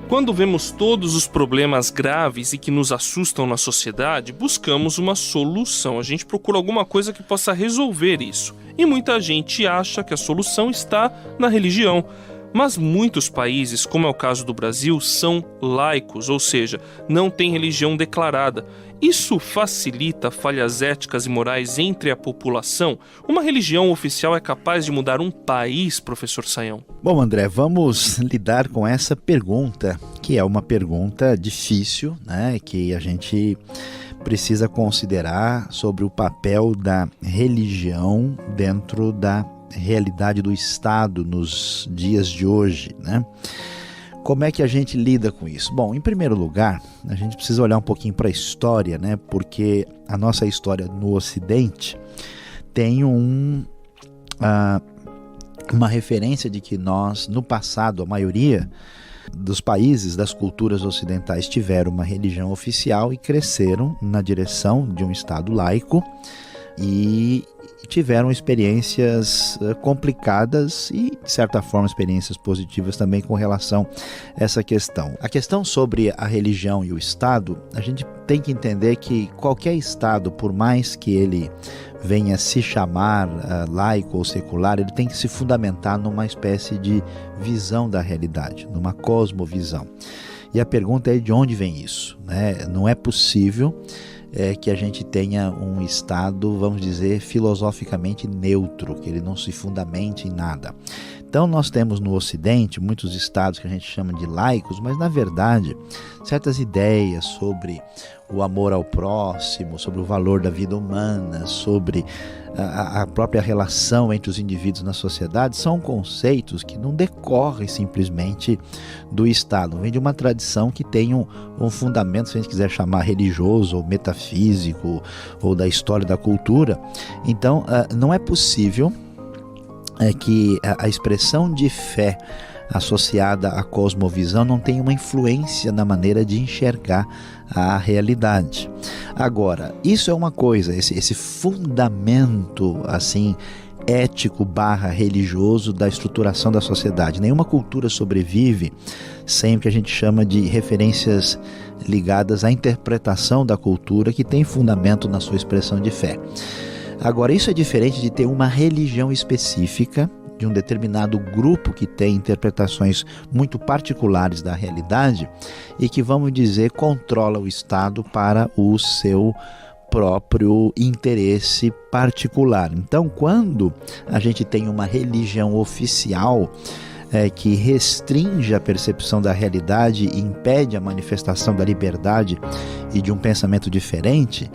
Quando vemos todos os problemas graves e que nos assustam na sociedade, buscamos uma solução. A gente procura alguma coisa que possa resolver isso. E muita gente acha que a solução está na religião. Mas muitos países, como é o caso do Brasil, são laicos, ou seja, não têm religião declarada. Isso facilita falhas éticas e morais entre a população? Uma religião oficial é capaz de mudar um país, professor Sayão? Bom, André, vamos lidar com essa pergunta, que é uma pergunta difícil, né? Que a gente precisa considerar sobre o papel da religião dentro da realidade do Estado nos dias de hoje, né? Como é que a gente lida com isso? Bom, em primeiro lugar, a gente precisa olhar um pouquinho para a história, né? Porque a nossa história no Ocidente tem uma referência de que nós, no passado, a maioria dos países, das culturas ocidentais, tiveram uma religião oficial e cresceram na direção de um Estado laico e tiveram experiências complicadas e, de certa forma, experiências positivas também com relação a essa questão. A questão sobre a religião e o Estado, a gente tem que entender que qualquer Estado, por mais que ele venha se chamar laico ou secular, ele tem que se fundamentar numa espécie de visão da realidade, numa cosmovisão. E a pergunta é de onde vem isso, né? Não é possível que a gente tenha um Estado, vamos dizer, filosoficamente neutro, que ele não se fundamente em nada. Então nós temos no Ocidente muitos estados que a gente chama de laicos, mas na verdade certas ideias sobre o amor ao próximo, sobre o valor da vida humana, sobre a própria relação entre os indivíduos na sociedade, são conceitos que não decorrem simplesmente do Estado, vem de uma tradição que tem um fundamento, se a gente quiser chamar religioso ou metafísico ou da história da cultura. Então não é possível que a expressão de fé associada à cosmovisão não tem uma influência na maneira de enxergar a realidade. Agora, isso é uma coisa, esse fundamento assim ético / religioso da estruturação da sociedade. Nenhuma cultura sobrevive sem o que a gente chama de referências ligadas à interpretação da cultura que tem fundamento na sua expressão de fé. Agora, isso é diferente de ter uma religião específica, de um determinado grupo que tem interpretações muito particulares da realidade e que, vamos dizer, controla o Estado para o seu próprio interesse particular. Então, quando a gente tem uma religião oficial que restringe a percepção da realidade e impede a manifestação da liberdade e de um pensamento diferente,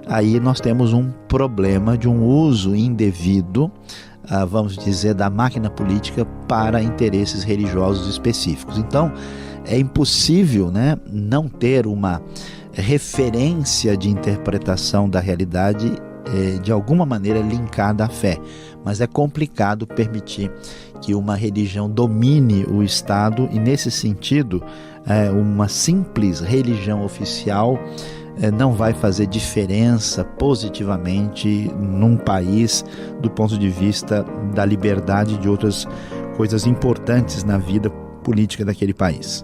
aí nós temos um problema de um uso indevido, vamos dizer, da máquina política para interesses religiosos específicos. Então, é impossível, né, não ter uma referência de interpretação da realidade de alguma maneira linkada à fé, mas é complicado permitir que uma religião domine o Estado e, nesse sentido, uma simples religião oficial não vai fazer diferença positivamente num país do ponto de vista da liberdade e de outras coisas importantes na vida política daquele país.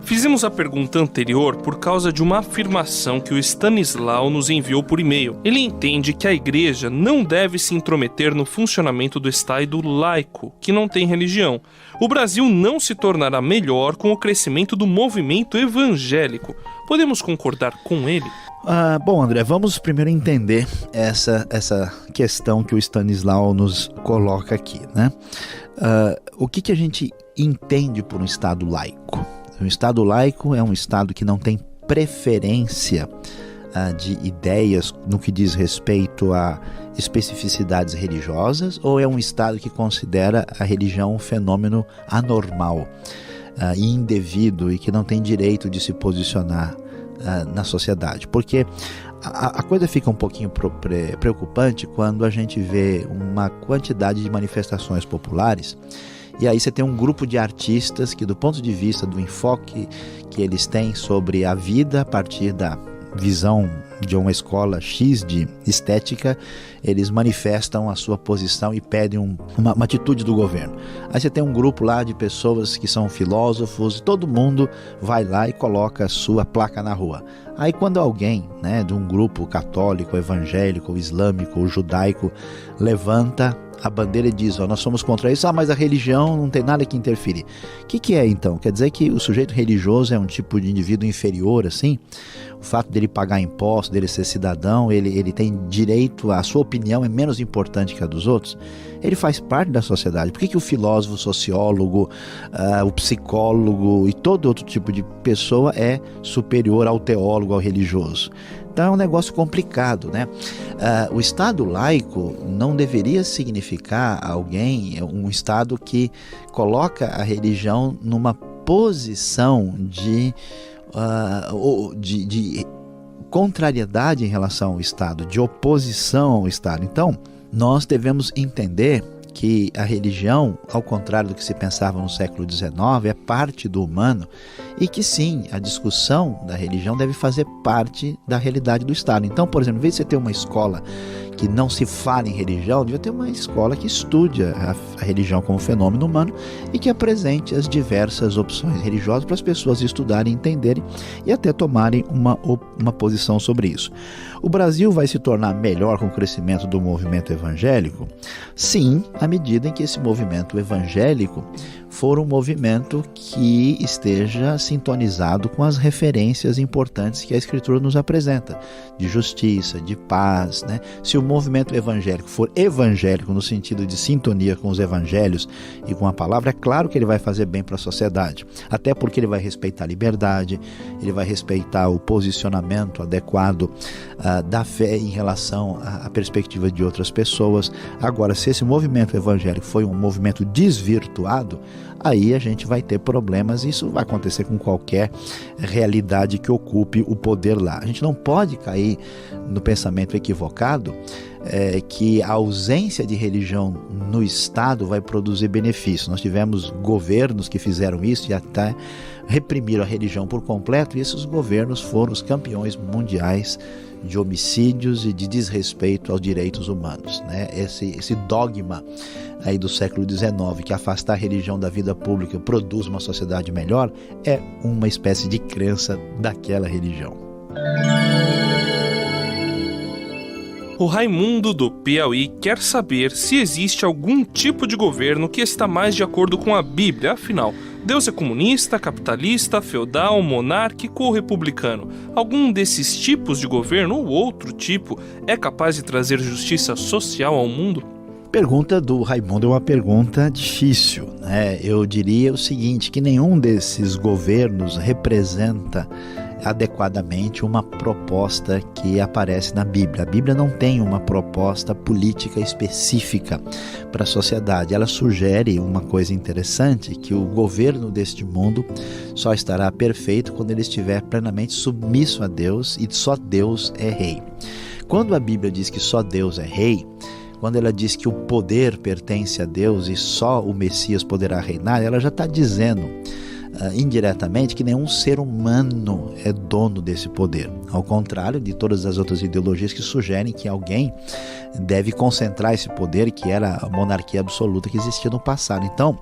Fizemos a pergunta anterior por causa de uma afirmação que o Stanislau nos enviou por e-mail. Ele entende que a igreja não deve se intrometer no funcionamento do Estado laico, que não tem religião. O Brasil não se tornará melhor com o crescimento do movimento evangélico. Podemos concordar com ele? Bom, André, vamos primeiro entender essa questão que o Stanislau nos coloca aqui, né? O que a gente entende por um Estado laico? Um Estado laico é um Estado que não tem preferência de ideias no que diz respeito a especificidades religiosas, ou é um Estado que considera a religião um fenômeno anormal e indevido e que não tem direito de se posicionar na sociedade? Porque a coisa fica um pouquinho preocupante quando a gente vê uma quantidade de manifestações populares. E aí você tem um grupo de artistas que, do ponto de vista do enfoque que eles têm sobre a vida a partir da visão de uma escola X de estética, eles manifestam a sua posição e pedem uma atitude do governo. Aí você tem um grupo lá de pessoas que são filósofos, todo mundo vai lá e coloca a sua placa na rua. Aí quando alguém, de um grupo católico, evangélico, islâmico, judaico, levanta a bandeira e diz, nós somos contra isso, mas a religião não tem nada que interferir. O que é então? Quer dizer que o sujeito religioso é um tipo de indivíduo inferior, assim? O fato dele pagar impostos, dele ser cidadão, ele tem direito, a sua opinião é menos importante que a dos outros? Ele faz parte da sociedade. Por que o filósofo, o sociólogo, o psicólogo e todo outro tipo de pessoa é superior ao teólogo, ao religioso? Então é um negócio complicado, né? O Estado laico não deveria significar um Estado que coloca a religião numa posição de contrariedade em relação ao Estado, de oposição ao Estado. Então, nós devemos entender que a religião, ao contrário do que se pensava no século XIX, é parte do humano e que sim, a discussão da religião deve fazer parte da realidade do Estado. Então, por exemplo, em vez de você ter uma escola que não se fala em religião, devia ter uma escola que estude a religião como fenômeno humano e que apresente as diversas opções religiosas para as pessoas estudarem, entenderem e até tomarem uma posição sobre isso. O Brasil vai se tornar melhor com o crescimento do movimento evangélico? Sim, à medida em que esse movimento evangélico for um movimento que esteja sintonizado com as referências importantes que a Escritura nos apresenta, de justiça, de paz, né? Se o movimento evangélico for evangélico no sentido de sintonia com os evangelhos e com a palavra, é claro que ele vai fazer bem para a sociedade, até porque ele vai respeitar a liberdade, ele vai respeitar o posicionamento adequado da fé em relação à perspectiva de outras pessoas. Agora, se esse movimento evangélico foi um movimento desvirtuado, aí a gente vai ter problemas, e isso vai acontecer com qualquer realidade que ocupe o poder lá. A gente não pode cair no pensamento equivocado que a ausência de religião no Estado vai produzir benefício. Nós tivemos governos que fizeram isso e até reprimiram a religião por completo, e esses governos foram os campeões mundiais de homicídios e de desrespeito aos direitos humanos, né? Esse dogma aí do século XIX, que afastar a religião da vida pública produz uma sociedade melhor, é uma espécie de crença daquela religião. O Raimundo do Piauí quer saber se existe algum tipo de governo que está mais de acordo com a Bíblia. Afinal, Deus é comunista, capitalista, feudal, monárquico ou republicano? Algum desses tipos de governo ou outro tipo é capaz de trazer justiça social ao mundo? Pergunta do Raimundo é uma pergunta difícil, né? Eu diria o seguinte, que nenhum desses governos representa adequadamente uma proposta que aparece na Bíblia. A Bíblia não tem uma proposta política específica para a sociedade. Ela sugere uma coisa interessante, que o governo deste mundo só estará perfeito quando ele estiver plenamente submisso a Deus, e só Deus é rei. Quando a Bíblia diz que só Deus é rei, quando ela diz que o poder pertence a Deus e só o Messias poderá reinar, ela já está dizendo indiretamente que nenhum ser humano é dono desse poder, ao contrário de todas as outras ideologias que sugerem que alguém deve concentrar esse poder, que era a monarquia absoluta que existia no passado. Então,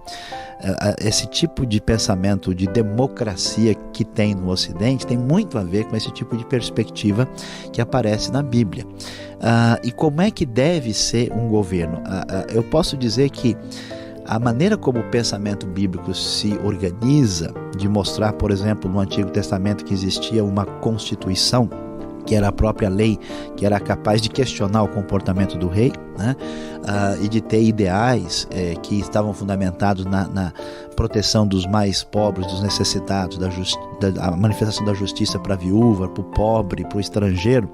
esse tipo de pensamento de democracia que tem no Ocidente tem muito a ver com esse tipo de perspectiva que aparece na Bíblia. E como é que deve ser um governo? Eu posso dizer que a maneira como o pensamento bíblico se organiza, de mostrar, por exemplo, no Antigo Testamento que existia uma constituição, que era a própria lei, que era capaz de questionar o comportamento do rei, né? E de ter ideais que estavam fundamentados na proteção dos mais pobres, dos necessitados, da manifestação da justiça para a viúva, para o pobre, para o estrangeiro,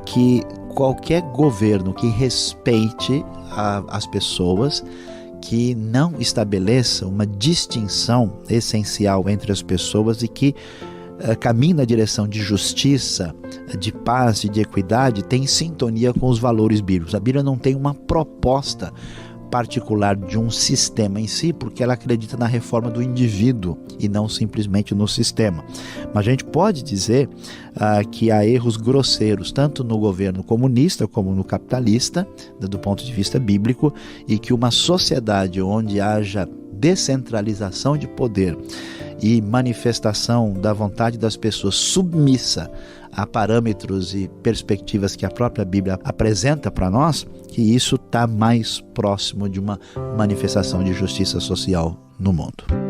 que qualquer governo que respeite as pessoas, que não estabeleça uma distinção essencial entre as pessoas e que caminhe na direção de justiça, de paz e de equidade, tem sintonia com os valores bíblicos. A Bíblia não tem uma proposta particular de um sistema em si, porque ela acredita na reforma do indivíduo e não simplesmente no sistema. Mas a gente pode dizer que há erros grosseiros, tanto no governo comunista como no capitalista, do ponto de vista bíblico, e que uma sociedade onde haja descentralização de poder e manifestação da vontade das pessoas submissa a parâmetros e perspectivas que a própria Bíblia apresenta para nós, que isso está mais próximo de uma manifestação de justiça social no mundo.